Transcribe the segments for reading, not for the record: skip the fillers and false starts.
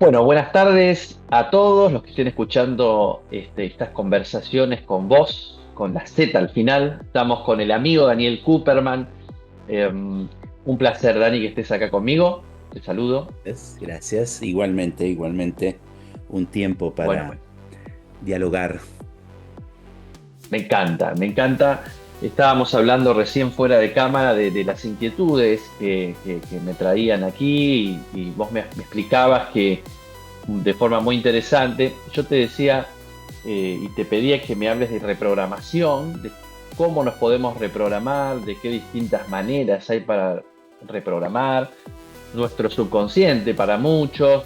Bueno, buenas tardes a todos los que estén escuchando estas conversaciones con vos, con la Z al final. Estamos con el amigo Daniel Cooperman. Un placer, Dani, que estés acá conmigo. Te saludo. Gracias. Igualmente, un tiempo Bueno, para dialogar. me encanta, me encanta. Estábamos hablando recién fuera de cámara de las inquietudes que me traían aquí y vos me explicabas que de forma muy interesante. Yo te decía y te pedía que me hables de reprogramación, de cómo nos podemos reprogramar, de qué distintas maneras hay para reprogramar nuestro subconsciente para muchos,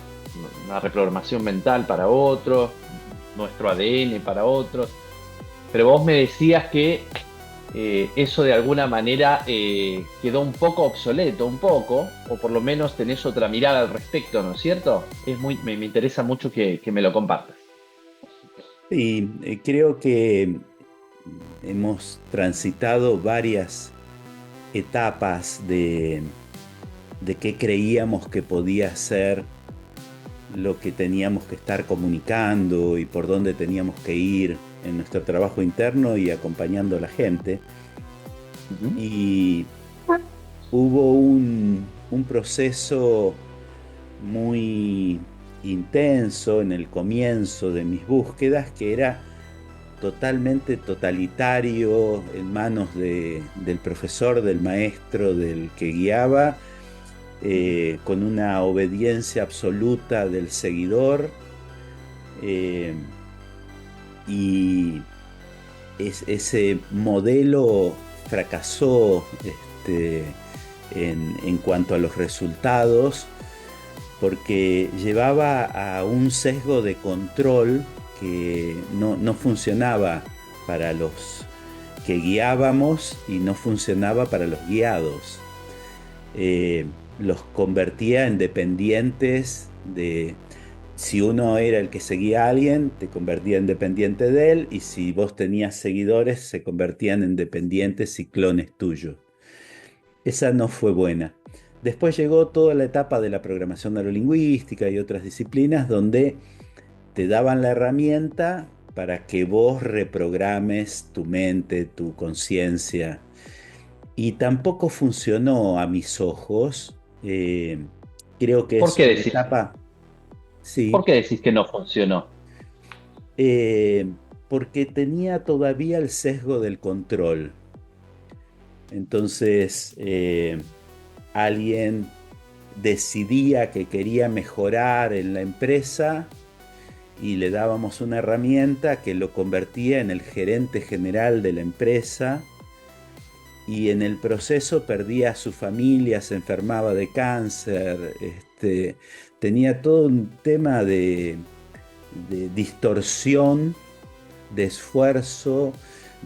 una reprogramación mental para otros, nuestro ADN para otros. Pero vos me decías que eso de alguna manera quedó un poco obsoleto, un poco, o por lo menos tenés otra mirada al respecto, ¿no es cierto? Me interesa mucho que me lo compartas. Y creo que hemos transitado varias etapas de qué creíamos que podía ser lo que teníamos que estar comunicando y por dónde teníamos que ir en nuestro trabajo interno y acompañando a la gente. Ujú. Y hubo un proceso muy intenso en el comienzo de mis búsquedas, que era totalmente totalitario en manos del profesor, del maestro, del que guiaba, con una obediencia absoluta del seguidor. eh, y ese modelo fracasó en cuanto a los resultados porque llevaba a un sesgo de control que no funcionaba para los que guiábamos y no funcionaba para los guiados. Los convertía en dependientes de... Si uno era el que seguía a alguien, te convertía en dependiente de él, y si vos tenías seguidores, se convertían en dependientes y clones tuyos. Esa no fue buena. Después llegó toda la etapa de la programación neurolingüística y otras disciplinas donde te daban la herramienta para que vos reprogrames tu mente, tu conciencia. Y tampoco funcionó a mis ojos. Creo que ¿Por es qué una decís, etapa, por sí, qué decís que no funcionó? porque tenía todavía el sesgo del control. Entonces, alguien decidía que quería mejorar en la empresa y le dábamos una herramienta que lo convertía en el gerente general de la empresa, y en el proceso perdía a su familia, se enfermaba de cáncer, tenía todo un tema de distorsión, de esfuerzo,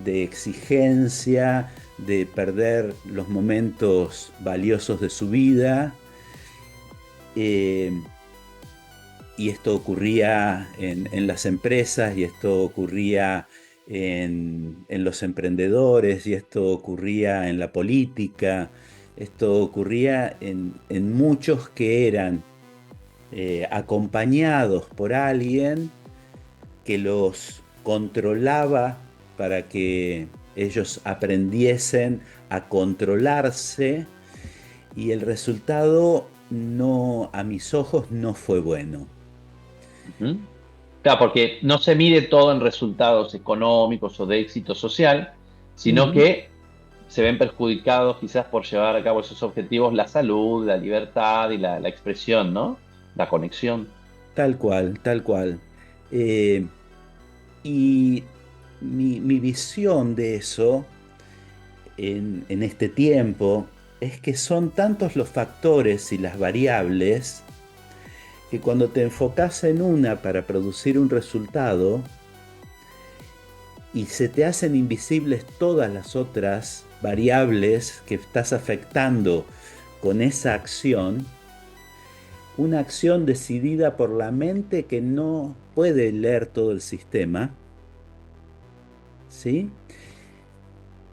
de exigencia, de perder los momentos valiosos de su vida. Eh, y esto ocurría en las empresas, y esto ocurría en los emprendedores, y esto ocurría en la política, esto ocurría en muchos que eran acompañados por alguien que los controlaba para que ellos aprendiesen a controlarse, y el resultado no, a mis ojos, no fue bueno. Ujú. Claro, porque no se mide todo en resultados económicos o de éxito social, sino Ujú. que se ven perjudicados quizás por llevar a cabo esos objetivos la salud, la libertad y la expresión, ¿no? La conexión. Tal cual, tal cual. Eh, y mi visión de eso en este tiempo es que son tantos los factores y las variables que cuando te enfocas en una para producir un resultado y se te hacen invisibles todas las otras variables que estás afectando con esa acción, una acción decidida por la mente que no puede leer todo el sistema, ¿sí?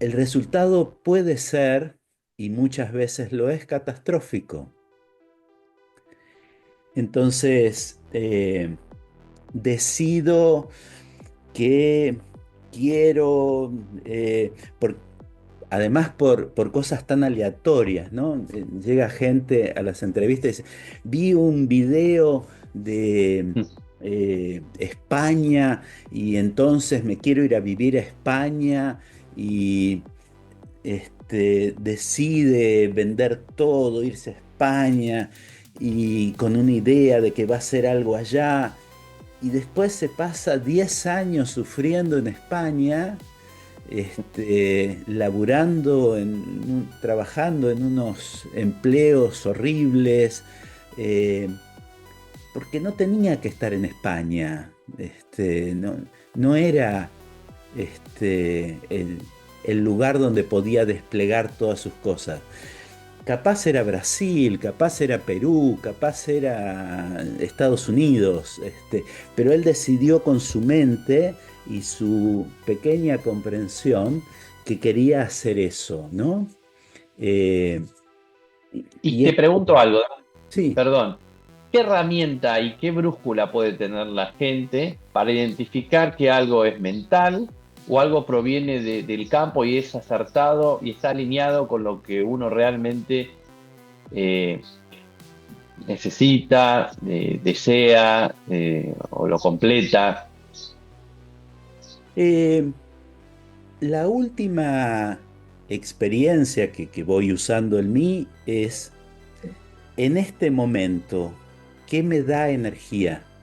El resultado puede ser, y muchas veces lo es, catastrófico. Entonces, decido que quiero, por, además por cosas tan aleatorias, ¿no? Llega gente a las entrevistas y dice, vi un video de España y entonces me quiero ir a vivir a España y decide vender todo, irse a España y con una idea de que va a hacer algo allá y después se pasa 10 años sufriendo en España, laburando, trabajando en unos empleos horribles, eh, porque no tenía que estar en España, no era el lugar donde podía desplegar todas sus cosas. Capaz era Brasil, capaz era Perú, capaz era Estados Unidos, pero él decidió con su mente y su pequeña comprensión que quería hacer eso, ¿no? Eh, Y y te es, pregunto algo, sí, perdón, ¿qué herramienta y qué brújula puede tener la gente para identificar que algo es mental o algo proviene del campo y es acertado y está alineado con lo que uno realmente eh, necesita, desea o lo completa? eh, la última experiencia que voy usando en mí es, en este momento, ¿qué me da energía?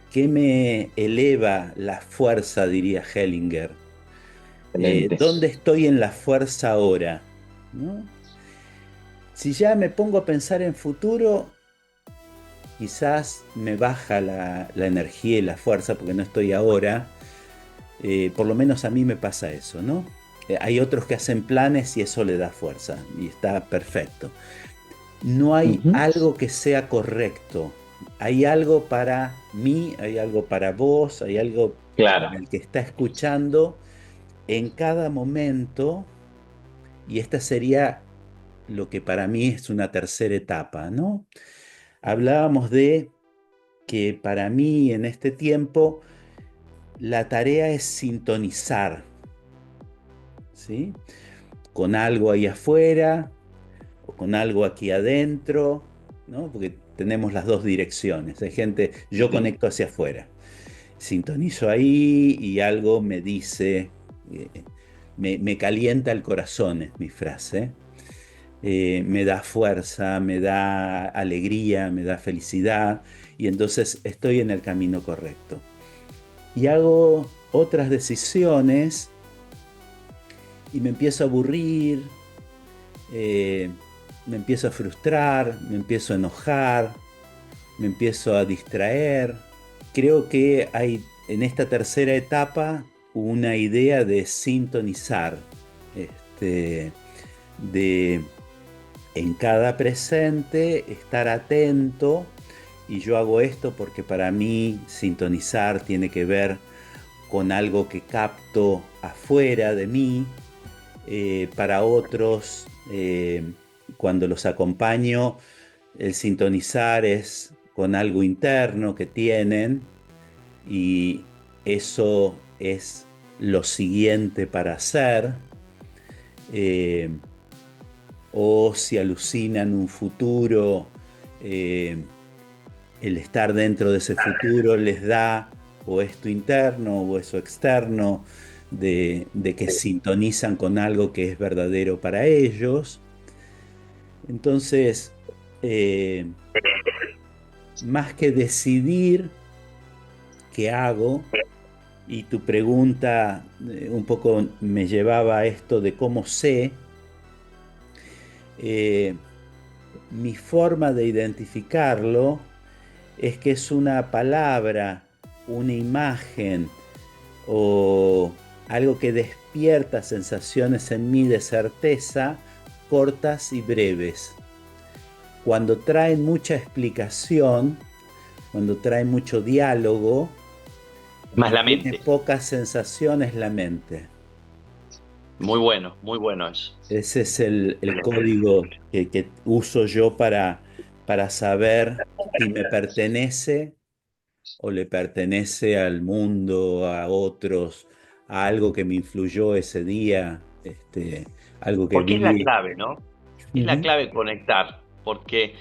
¿Qué me eleva la fuerza, diría Hellinger? Excelente. ¿Dónde estoy en la fuerza ahora? ¿No? Si ya me pongo a pensar en futuro, quizás me baja la energía y la fuerza porque no estoy ahora. Por lo menos a mí me pasa eso, ¿no? Hay otros que hacen planes y eso le da fuerza y está perfecto. No hay Ujú. algo que sea correcto. Hay algo para mí, hay algo para vos, hay algo Claro. para el que está escuchando en cada momento, y esta sería lo que para mí es una tercera etapa, ¿no? Hablábamos de que para mí en este tiempo la tarea es sintonizar, ¿sí? Con algo ahí afuera o con algo aquí adentro, ¿no? Porque tenemos las dos direcciones. Hay gente, yo Sí. conecto hacia afuera, sintonizo ahí y algo me dice, me calienta el corazón, es mi frase. Me da fuerza, me da alegría, me da felicidad y entonces estoy en el camino correcto. Y hago otras decisiones y me empiezo a aburrir, eh, me empiezo a frustrar, me empiezo a enojar, me empiezo a distraer. Creo que hay en esta tercera etapa una idea de sintonizar, de en cada presente estar atento, y yo hago esto porque para mí sintonizar tiene que ver con algo que capto afuera de mí. Para otros, cuando los acompaño, el sintonizar es con algo interno que tienen y eso es lo siguiente para hacer. Eh, o si alucinan un futuro, eh, el estar dentro de ese futuro les da o esto interno o eso externo, de que sintonizan con algo que es verdadero para ellos. Entonces, eh, más que decidir qué hago, y tu pregunta un poco me llevaba a esto de cómo sé, eh, mi forma de identificarlo es que es una palabra, una imagen o algo que despierta sensaciones en mí de certeza, cortas y breves. Cuando traen mucha explicación, cuando traen mucho diálogo Más y la tiene mente. pocas sensaciones la mente. Muy bueno eso. Ese es el código que uso yo para para saber si me pertenece o le pertenece al mundo, a otros, a algo que me influyó ese día, algo que Porque es la viví. clave, ¿no? Es la Ujú, clave conectar, porque,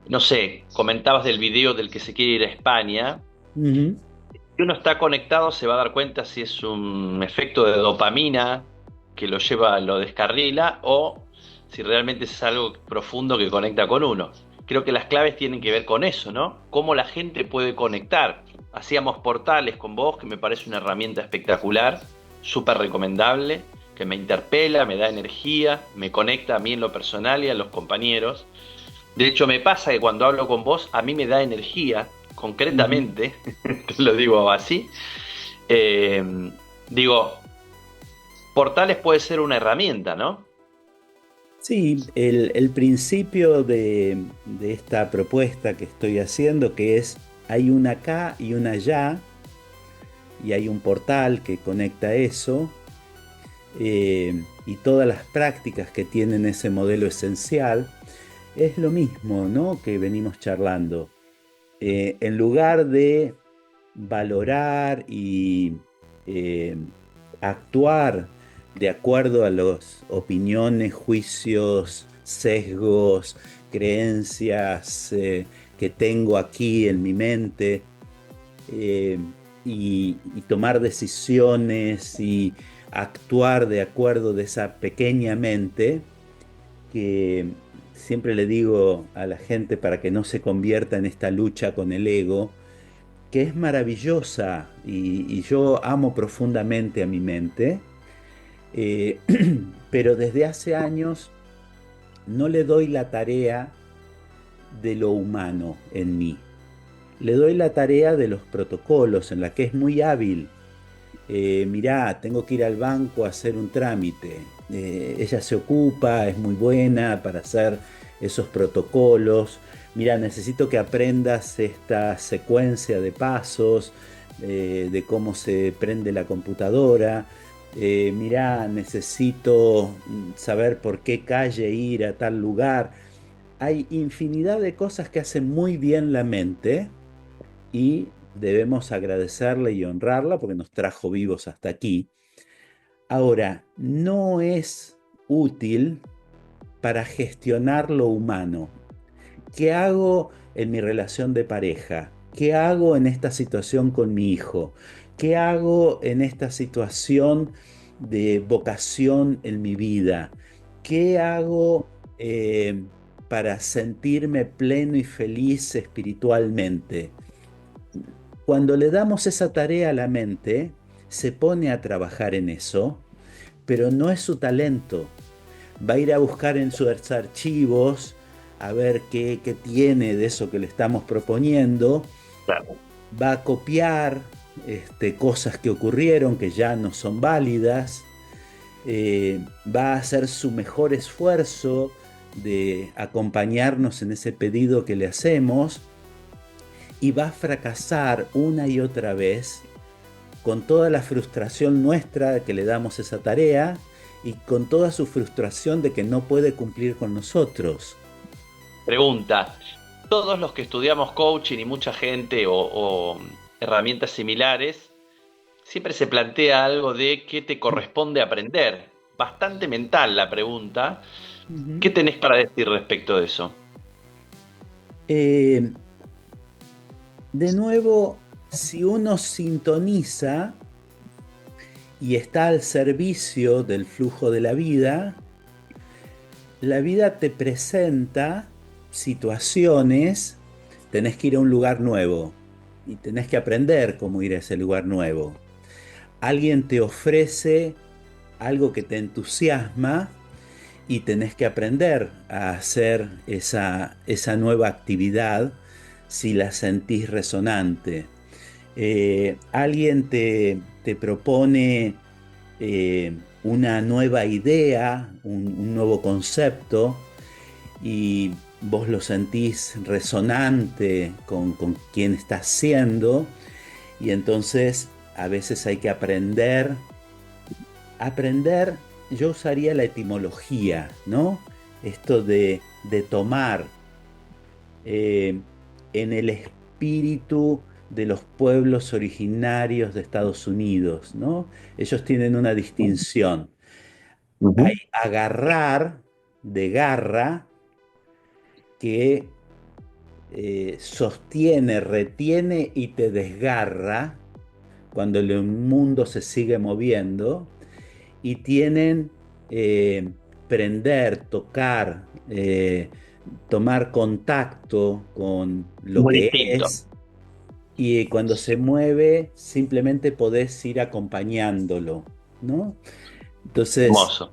no sé, comentabas del video del que se quiere ir a España. ujú, Si uno está conectado, se va a dar cuenta si es un efecto de dopamina que lo lleva, lo descarrila, o si realmente es algo profundo que conecta con uno. Creo que las claves tienen que ver con eso, ¿no? Cómo la gente puede conectar. Hacíamos portales con vos, que me parece una herramienta espectacular, súper recomendable, que me interpela, me da energía, me conecta a mí en lo personal y a los compañeros. De hecho, me pasa que cuando hablo con vos, a mí me da energía, ujú. concretamente, te lo digo así. Eh, digo, portales puede ser una herramienta, ¿no? Sí, el principio de esta propuesta que estoy haciendo, que es, hay una acá y una allá, y hay un portal que conecta eso, y todas las prácticas que tienen ese modelo esencial, es lo mismo, ¿no? Que venimos charlando. En lugar de valorar y eh, actuar de acuerdo a las opiniones, juicios, sesgos, creencias que tengo aquí en mi mente, eh, y tomar decisiones y actuar de acuerdo de esa pequeña mente, que siempre le digo a la gente para que no se convierta en esta lucha con el ego, que es maravillosa, y yo amo profundamente a mi mente, eh, pero desde hace años no le doy la tarea de lo humano en mí. Le doy la tarea de los protocolos, en la que es muy hábil. Mirá, tengo que ir al banco a hacer un trámite. Ella se ocupa, es muy buena para hacer esos protocolos. Mirá, necesito que aprendas esta secuencia de pasos, de cómo se prende la computadora. Mirá, necesito saber por qué calle ir a tal lugar. Hay infinidad de cosas que hacen muy bien la mente, y debemos agradecerle y honrarla porque nos trajo vivos hasta aquí. Ahora, no es útil para gestionar lo humano. ¿Qué hago en mi relación de pareja? ¿Qué hago en esta situación con mi hijo? ¿Qué hago en esta situación de vocación en mi vida? ¿Qué hago para sentirme pleno y feliz espiritualmente? Cuando le damos esa tarea a la mente, se pone a trabajar en eso, pero no es su talento. Va a ir a buscar en sus archivos a ver qué tiene de eso que le estamos proponiendo, Claro. va a copiar cosas que ocurrieron que ya no son válidas, va a hacer su mejor esfuerzo de acompañarnos en ese pedido que le hacemos, y va a fracasar una y otra vez, con toda la frustración nuestra de que le damos esa tarea, y con toda su frustración de que no puede cumplir con nosotros. Pregunta, todos los que estudiamos coaching y mucha gente o herramientas similares, siempre se plantea algo de qué te corresponde aprender. Bastante mental la pregunta. Ujú. ¿Qué tenés para decir respecto de eso? Eh, de nuevo, si uno sintoniza y está al servicio del flujo de la vida te presenta situaciones, tenés que ir a un lugar nuevo y tenés que aprender cómo ir a ese lugar nuevo. Alguien te ofrece algo que te entusiasma y tenés que aprender a hacer esa nueva actividad si la sentís resonante. Alguien te propone una nueva idea, un nuevo concepto, y vos lo sentís resonante con quien estás siendo, y entonces a veces hay que aprender. Aprender, yo usaría la etimología, ¿no? Esto de tomar. eh, en el espíritu de los pueblos originarios de Estados Unidos, ¿no? Ellos tienen una distinción. Hay Ujú. agarrar de garra que sostiene, retiene y te desgarra cuando el mundo se sigue moviendo, y tienen prender, tocar, tomar contacto con lo Muy que distinto. es, y cuando se mueve simplemente podés ir acompañándolo, ¿no? Entonces, Hermoso.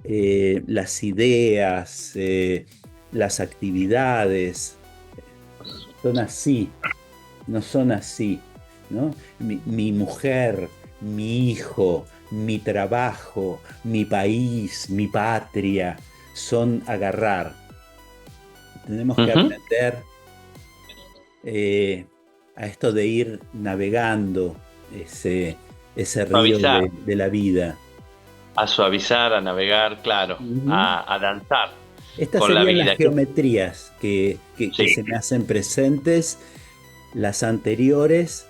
las ideas, las actividades son así, no son así, ¿no? Mi mujer, mi hijo, mi trabajo, mi país, mi patria, son agarrar. Tenemos que Ujú. aprender eh, a esto de ir navegando ese río Suavizar, de la vida. a suavizar, a navegar, claro, Ujú. a danzar Estas con la serían las vida. geometrías que Sí. se me hacen presentes, las anteriores.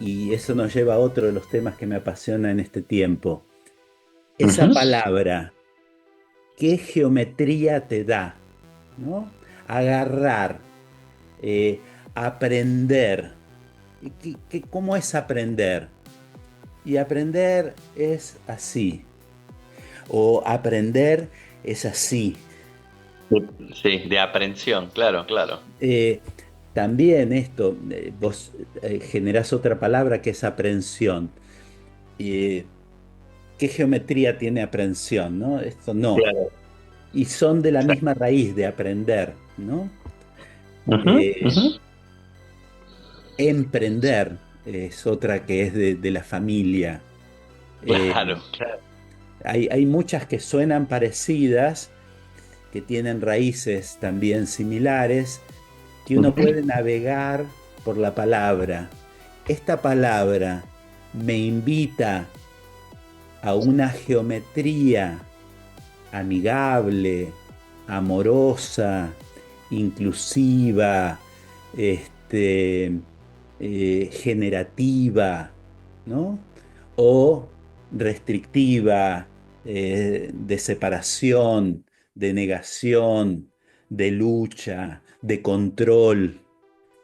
Y eso nos lleva a otro de los temas que me apasiona en este tiempo. Esa Ujú. palabra, ¿qué geometría te da? ¿No? Agarrar, eh, aprender. ¿Cómo es aprender? Y aprender es así, o aprender es así. Sí, de aprehensión, claro, claro. Eh, También esto, vos generás otra palabra que es aprehensión. Eh, ¿Qué geometría tiene aprehensión, no? Esto no. Claro. Y son de la Exacto. misma raíz de aprender, ¿no? Ujú, Eh, ujú. Emprender es otra que es de la familia. Claro, Eh, claro. hay muchas que suenan parecidas, que tienen raíces también similares, que uno Ujú. puede navegar por la palabra. Esta palabra me invita a una geometría amigable, amorosa, inclusiva, este, generativa, ¿no? O restrictiva, de separación, de negación, de lucha, de control,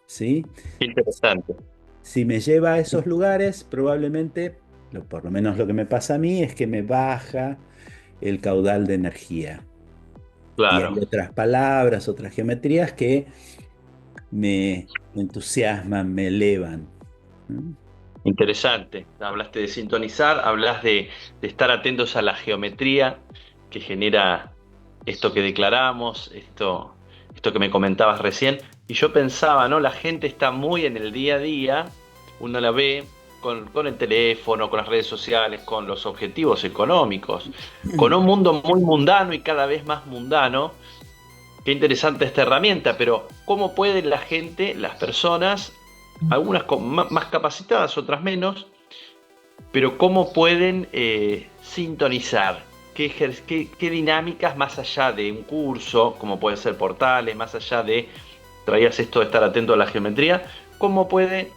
¿sí? Qué interesante. Si me lleva a esos lugares, probablemente, por lo menos lo que me pasa a mí, es que me baja el caudal de energía. Y hay Claro. otras palabras, otras geometrías que me entusiasman, me elevan. ¿Mm? Interesante. Hablaste de sintonizar, hablas de estar atentos a la geometría que genera esto que declaramos, esto que me comentabas recién. Y yo pensaba, ¿no? La gente está muy en el día a día, uno la ve con el teléfono, con las redes sociales, con los objetivos económicos, con un mundo muy mundano y cada vez más mundano. Qué interesante esta herramienta, pero ¿cómo puede la gente, las personas, algunas más capacitadas, otras menos, pero cómo pueden sintonizar? ¿Qué dinámicas más allá de un curso, como pueden ser portales, más allá de, traías esto de estar atento a la geometría, cómo puede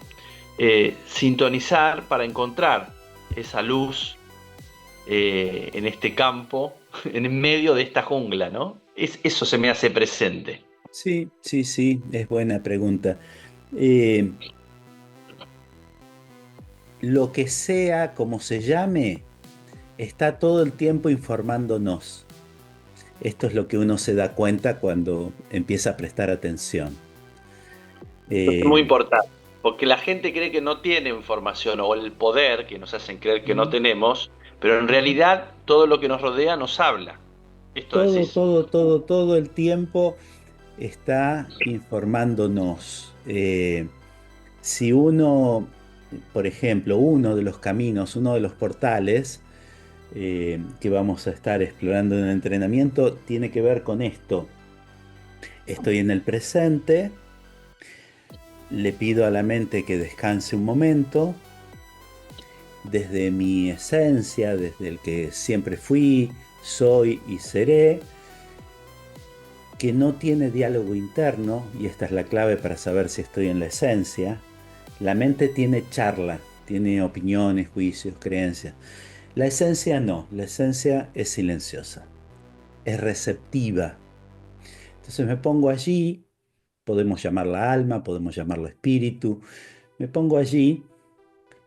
sintonizar para encontrar esa luz en este campo, en medio de esta jungla, ¿no? Eso se me hace presente. Sí, sí, sí, es buena pregunta. Eh, lo que sea, como se llame, está todo el tiempo informándonos. Esto es lo que uno se da cuenta cuando empieza a prestar atención. Es muy Eh, importante, porque la gente cree que no tiene información o el poder que nos hacen creer que no tenemos, pero en realidad todo lo que nos rodea nos habla. Esto todo, decís. todo, todo, todo el tiempo está informándonos. Si uno, por ejemplo, uno de los caminos, uno de los portales que vamos a estar explorando en el entrenamiento tiene que ver con esto. Estoy en el presente, le pido a la mente que descanse un momento, desde mi esencia, desde el que siempre fui, soy y seré, que no tiene diálogo interno, y esta es la clave para saber si estoy en la esencia. La mente tiene charla, tiene opiniones, juicios, creencias. La esencia no, la esencia es silenciosa, es receptiva. Entonces me pongo allí, podemos llamarla alma, podemos llamarla espíritu, me pongo allí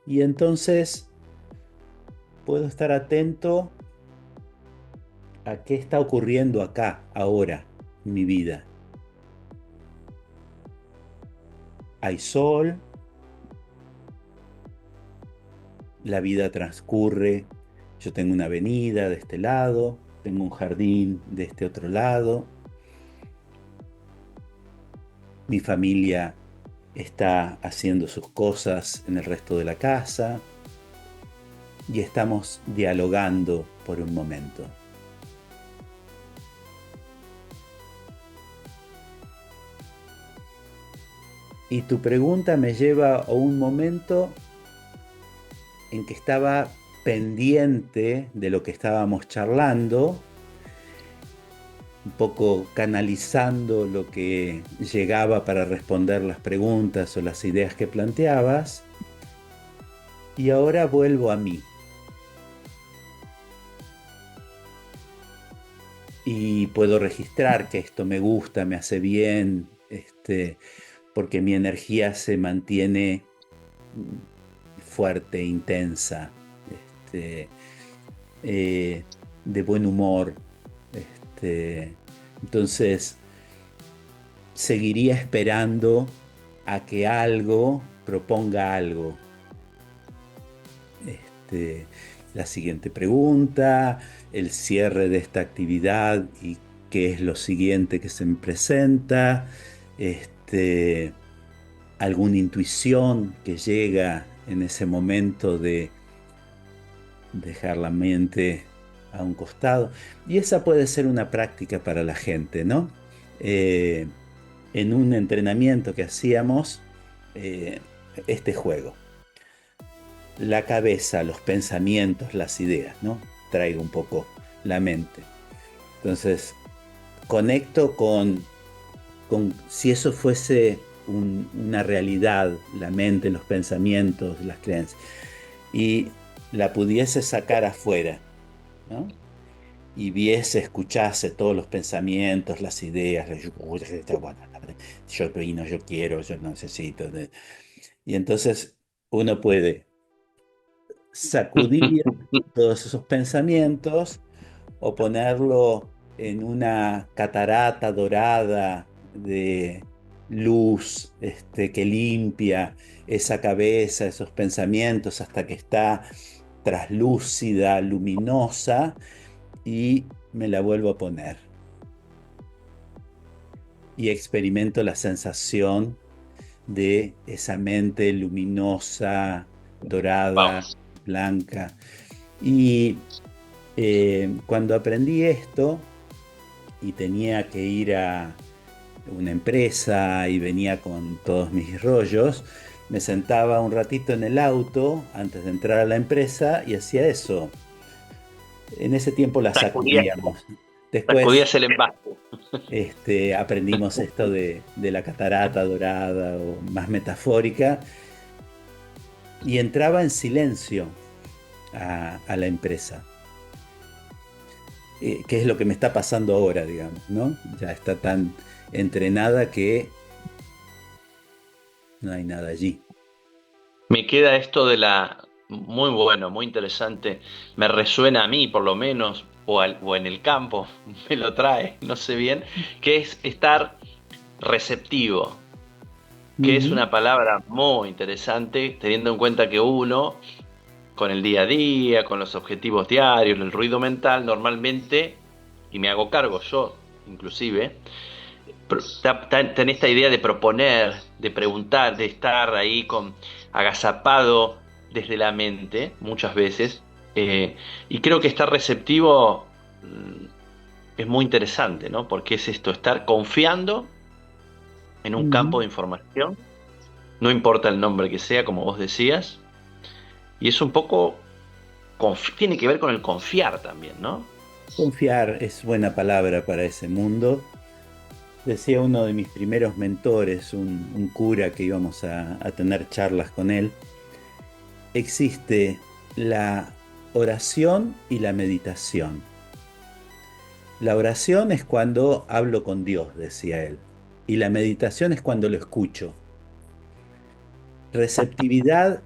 y entonces puedo estar atento a qué está ocurriendo acá, ahora, en mi vida. Hay sol, la vida transcurre, yo tengo una avenida de este lado, tengo un jardín de este otro lado, mi familia está haciendo sus cosas en el resto de la casa y estamos dialogando por un momento. Y tu pregunta me lleva a un momento en que estaba pendiente de lo que estábamos charlando, un poco canalizando lo que llegaba para responder las preguntas o las ideas que planteabas, y ahora vuelvo a mí. Y puedo registrar que esto me gusta, me hace bien, porque mi energía se mantiene fuerte, intensa, de buen humor. Entonces, seguiría esperando a que algo proponga algo. La siguiente pregunta, el cierre de esta actividad y qué es lo siguiente que se me presenta, alguna intuición que llega en ese momento de dejar la mente a un costado. Y esa puede ser una práctica para la gente, ¿no? En un entrenamiento que hacíamos, este juego. La cabeza, los pensamientos, las ideas, ¿no? Traigo un poco la mente. Entonces, conecto con si eso fuese una realidad, la mente, los pensamientos, las creencias, y la pudiese sacar afuera, ¿no? Y viese, escuchase todos los pensamientos, las ideas, yo opino, yo quiero, yo necesito. Y entonces uno puede sacudir todos esos pensamientos o ponerlo en una catarata dorada de luz, que limpia esa cabeza, esos pensamientos hasta que está traslúcida, luminosa, y me la vuelvo a poner. Y experimento la sensación de esa mente luminosa, dorada, blanca. Y cuando aprendí esto y tenía que ir a una empresa y venía con todos mis rollos, me sentaba un ratito en el auto antes de entrar a la empresa y hacía eso. En ese tiempo la sacudíamos. Después sacudías el envase. Aprendimos esto de la catarata dorada o más metafórica, y entraba en silencio a la empresa. Que es lo que me está pasando ahora, digamos, ¿no? Ya está tan entrenada que no hay nada allí. Me queda esto de muy bueno, muy interesante. Me resuena a mí, por lo menos, o en el campo, me lo trae, no sé bien, que es estar receptivo, que es una palabra muy interesante, teniendo en cuenta que uno, con el día a día, con los objetivos diarios, el ruido mental, normalmente, y me hago cargo yo, inclusive, tenés esta idea de proponer, de preguntar, de estar ahí agazapado desde la mente, muchas veces, y creo que estar receptivo es muy interesante, ¿no? Porque es esto, estar confiando en un campo de información, no importa el nombre que sea, como vos decías, y es un poco, tiene que ver con el confiar también, ¿no? Confiar es buena palabra para ese mundo. decía uno de mis primeros mentores, un cura que íbamos a tener charlas con él, existe la oración y la meditación. La oración es cuando hablo con Dios, decía él, y la meditación es cuando lo escucho. Receptividad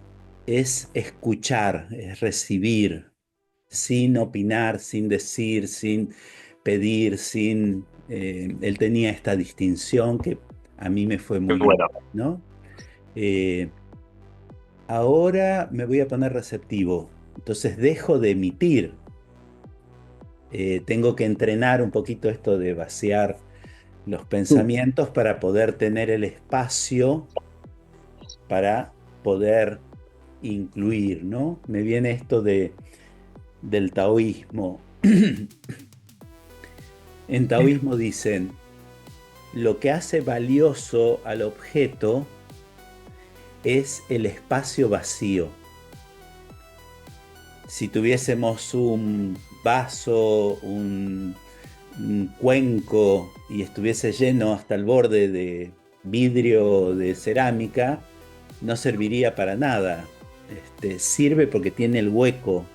es escuchar, es recibir, sin opinar, sin decir, sin pedir, sin... él tenía esta distinción que a mí me fue Qué muy bueno. útil, ¿no? Eh, Ahora me voy a poner receptivo, entonces dejo de emitir. Tengo que entrenar un poquito esto de vaciar los pensamientos para poder tener el espacio para poder incluir, ¿no? Me viene esto del taoísmo. En taoísmo dicen, lo que hace valioso al objeto es el espacio vacío. Si tuviésemos un vaso, un cuenco y estuviese lleno hasta el borde de vidrio o de cerámica, no serviría para nada. Sirve porque tiene el hueco.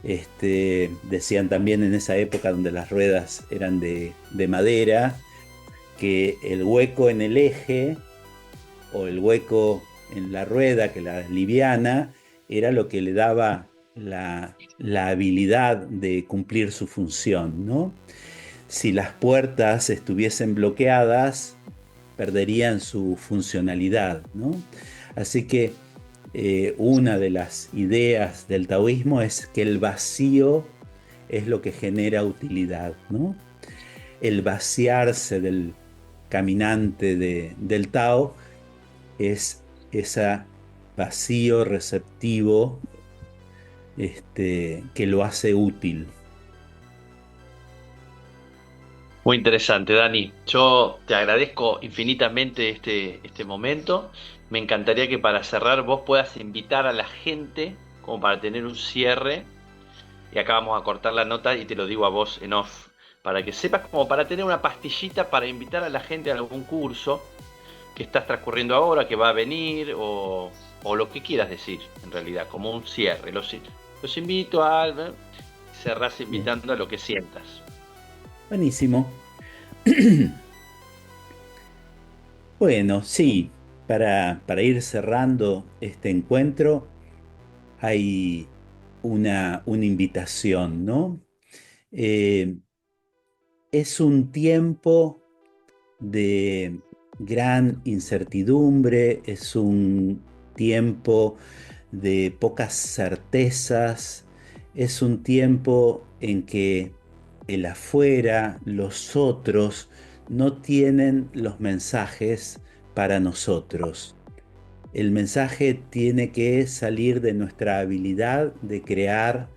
Decían también en esa época donde las ruedas eran de madera, que el hueco en el eje o el hueco en la rueda, que la liviana, era lo que le daba la habilidad de cumplir su función, ¿no? Si las puertas estuviesen bloqueadas, perderían su funcionalidad, ¿no? Así que una de las ideas del taoísmo es que el vacío es lo que genera utilidad, ¿no? El vaciarse del caminante del Tao es ese vacío receptivo que lo hace útil. Muy interesante, Dani. Yo te agradezco infinitamente este momento. Me encantaría que para cerrar vos puedas invitar a la gente como para tener un cierre. Y acá vamos a cortar la nota y te lo digo a vos en off. Para que sepas, como para tener una pastillita para invitar a la gente a algún curso que estás transcurriendo ahora, que va a venir, o lo que quieras decir, en realidad, como un cierre. Los invito a cerrás Bien. invitando a lo que sientas. Buenísimo. Bueno, sí, para ir cerrando este encuentro hay una invitación, ¿no? Eh, es un tiempo de gran incertidumbre, es un tiempo de pocas certezas, es un tiempo en que el afuera, los otros, no tienen los mensajes para nosotros. El mensaje tiene que salir de nuestra habilidad de crear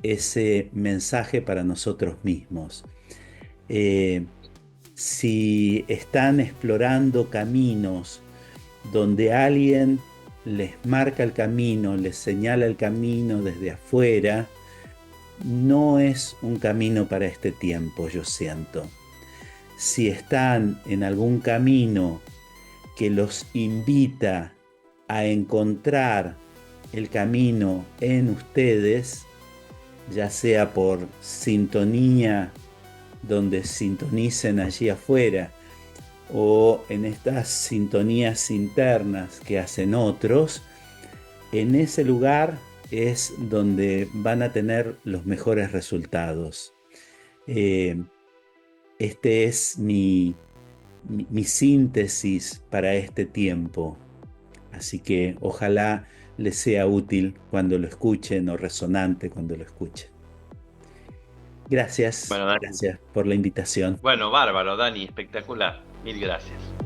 ese mensaje para nosotros mismos. Eh, si están explorando caminos donde alguien les marca el camino, les señala el camino desde afuera, no es un camino para este tiempo, yo siento. Si están en algún camino que los invita a encontrar el camino en ustedes, ya sea por sintonía, donde sintonicen allí afuera, o en estas sintonías internas que hacen otros, en ese lugar es donde van a tener los mejores resultados. Eh, este es mi síntesis para este tiempo. Así que ojalá les sea útil cuando lo escuchen o resonante cuando lo escuchen. Gracias, Bueno, Dani. gracias por la invitación. Bueno, bárbaro, Dani, espectacular. Mil gracias.